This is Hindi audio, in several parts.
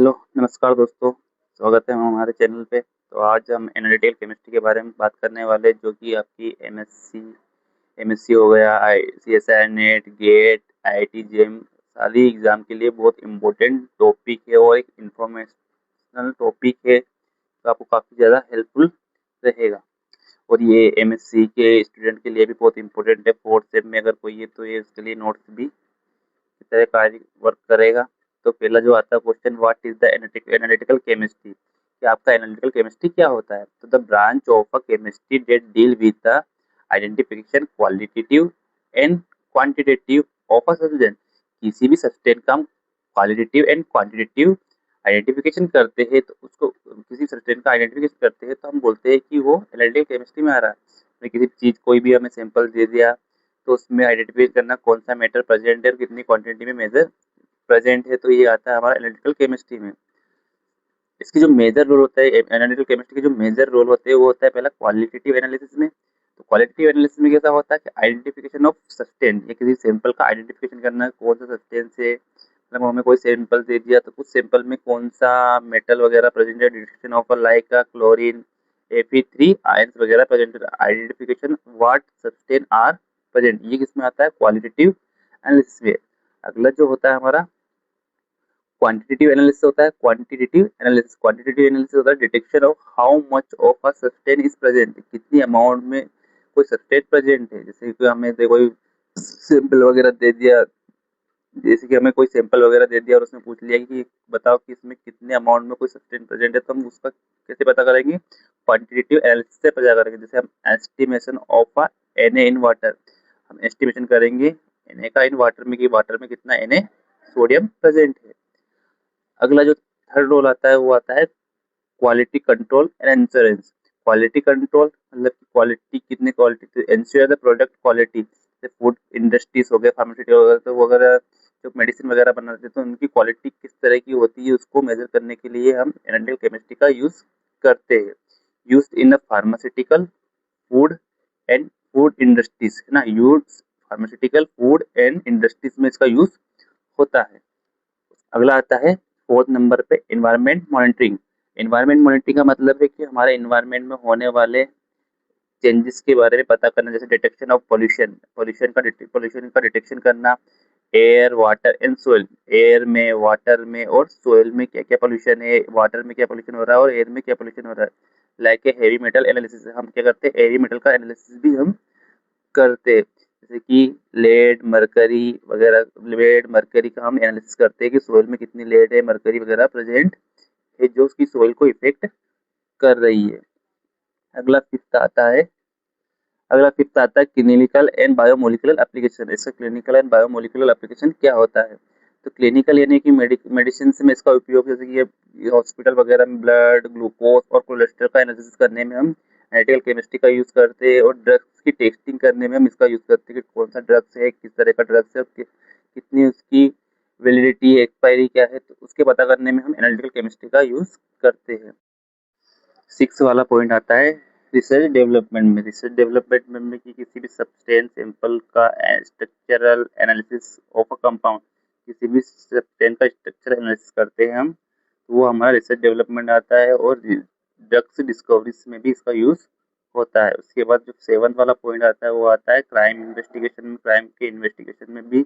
हेलो, नमस्कार दोस्तों, स्वागत है हमारे चैनल पे। तो आज हम एनालिटिकल केमिस्ट्री के बारे में बात करने वाले हैं, जो कि आपकी एमएससी हो गया, CSI NET, GATE, IIT JEE सारी एग्ज़ाम के लिए बहुत इम्पोर्टेंट टॉपिक है और एक इंफॉर्मेशनल टॉपिक है, तो आपको काफ़ी ज़्यादा हेल्पफुल रहेगा। और ये एमएससी के स्टूडेंट के लिए भी बहुत इम्पोर्टेंट है। फोर्थ सेम में अगर कोई है तो ये उसके लिए नोट्स भी की तरह कार्य वर्क करेगा। तो पहला जो आता है question, what is the analytical chemistry, कि आपका एनालिटिकल केमिस्ट्री क्या होता है। तो the branch of a chemistry that deal with the identification qualitative and quantitative of a substance. किसी भी सब्सटेंस का हम क्वालिटेटिव एंड क्वांटिटेटिव आइडेंटिफिकेशन करते हैं, तो उसको किसी सब्सटेंस का आइडेंटिफिकेशन करते हैं तो हम बोलते हैं कि वो एनालिटिकल केमिस्ट्री में आ रहा है। किसी चीज़ कोई भी हमें सैंपल दे दिया तो उसमें आइडेंटिफाई करना कौन सा मेटल प्रेजेंट है और कितनी क्वांटिटी में मेजर प्रेजेंट है, तो ये आता है हमारा एनालिटिकल केमिस्ट्री में। इसकी जो मेजर रोल होता है एनालिटिकल केमिस्ट्री के, जो मेजर रोल होते हैं वो होता है पहला क्वालिटेटिव एनालिसिस में। तो क्वालिटेटिव एनालिसिस में कैसा होता है कि आइडेंटिफिकेशन ऑफ सस्टेन, ये किसी सैंपल का आइडेंटिफिकेशन करना कौन सा सस्टेन से, मतलब हमें कोई सैंपल दे दिया तो उस सैंपल में कौन सा मेटल वगैरह प्रेजेंट है, detection of like chlorine, Fe3 ions वगैरह present, identification what substances are present, ये किसमें आता है क्वालिटेटिव एनालिसिस में। अगला जो होता है हमारा क्वांटिटेटिव एनालिसिस होता है। क्वांटिटेटिव एनालिसिस होता है detection of how much of a substance is present, कितनी अमाउंट में कोई सब्सटेंस प्रेजेंट है। जैसे कि हमें कोई सैंपल वगैरह दे दिया, जैसे कि हमें कोई सैंपल वगैरह दे दिया और उसने पूछ लिया कि बताओ कि इसमें कितने अमाउंट में कोई सब्सटेंस प्रेजेंट है, तो हम उसका कैसे पता करेंगे, क्वांटिटेटिव एनालिसिस से पता करेंगे। जैसे हम estimation of a Na in water, हम एस्टिमेशन करेंगे Na का इन वाटर में कि वाटर में कितना Na सोडियम प्रेजेंट है। अगला जो थर्ड रोल आता है वो आता है quality control and insurance. Quality control मतलब क्वालिटी, कितनी quality, ensure the product quality. जैसे फूड इंडस्ट्रीज हो गए, फार्मास्यूटिकल वगैरह, तो वगैरह जो मेडिसिन वगैरह बनाते हैं तो उनकी क्वालिटी किस तरह की होती है उसको मेजर करने के लिए हम एनालिटिकल केमिस्ट्री का यूज करते हैं। Use in the pharmaceutical, food and food industries, है ना, use pharmaceutical, food and industries में इसका यूज होता है। अगला आता है फोर्थ नंबर पे एनवायरनमेंट मॉनिटरिंग। एनवायरनमेंट मॉनिटरिंग का मतलब है कि हमारे एनवायरनमेंट में होने वाले चेंजेस के बारे में पता करना। जैसे डिटेक्शन ऑफ पॉल्यूशन, पॉल्यूशन का डिटेक्शन करना। Air, water and soil, air में, वाटर में और सोइल में क्या क्या पॉल्यूशन है, वाटर में क्या पॉल्यूशन हो रहा है और एयर में क्या पॉल्यूशन हो रहा है। Like a heavy metal analysis, हम क्या करते हैं, हेवी मेटल का एनालिसिस भी हम करते हैं। जैसे कि लेड, मरकरी वगैरह, लेड मरकरी का हम एनालिसिस करते हैं कि सोइल में कितनी लेड है, मरकरी वगैरह प्रेजेंट है जो उसकी सोइल को इफेक्ट कर रही है। अगला फिफ्थ आता है क्लिनिकल एंड बायोमोलिकुलर एप्लीकेशन। इसका क्लिनिकल एंड बायोमोलिकुलर एप्लीकेशन क्या होता है। तो क्लिनिकल यानी कि मेडिसिन में इसका उपयोग, जैसे कि ये हॉस्पिटल वगैरह में ब्लड, ग्लूकोज और कोलेस्ट्रॉल का एनालिसिस करने में हम एनालिटिकल केमिस्ट्री का यूज करते हैं। और ड्रग्स की टेस्टिंग करने में हम इसका यूज करते हैं कि कौन सा ड्रग्स है, किस तरह का ड्रग्स है, कितनी उसकी वैलिडिटी है, एक्सपायरी क्या है, तो उसके पता करने में हम एनालिटिकल केमिस्ट्री का यूज करते हैं। सिक्स वाला पॉइंट आता है रिसर्च डेवलपमेंट में। रिसर्च डेवलपमेंट में कि किसी भी सब्सटेंस सैंपल का structural analysis of a compound, किसी भी सब्सटेंस का स्ट्रक्चरल एनालिसिस करते हैं हम, तो वो हमारा रिसर्च डेवलपमेंट आता है। और ड्रग्स डिस्कवरीज में भी इसका यूज होता है। उसके बाद जो सेवंथ वाला पॉइंट आता है वो आता है क्राइम इन्वेस्टिगेशन में। क्राइम के इन्वेस्टिगेशन में भी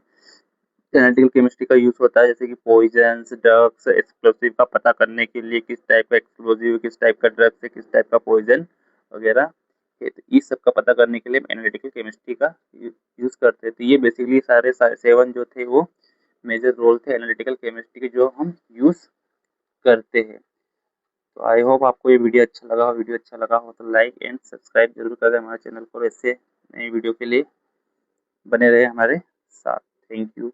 एनालिटिकल केमिस्ट्री का यूज होता है। जैसे कि पॉइजन्स, ड्रग्स, एक्सप्लोसिव का पता करने के लिए किस टाइप का एक्सप्लोसिव, किस टाइप का ड्रग्स है, किस टाइप का पॉइजन वगैरह है, तो इस सब का पता करने के लिए एनालिटिकल केमिस्ट्री का यूज करते हैं। तो ये बेसिकली सारे सेवन जो थे वो मेजर रोल थे एनालिटिकल केमिस्ट्री के, जो हम यूज करते हैं। तो आई होप आपको ये वीडियो अच्छा लगा हो तो लाइक एंड सब्सक्राइब जरूर करें हमारे चैनल को। ऐसे नई वीडियो के लिए बने रहे हमारे साथ। Thank you.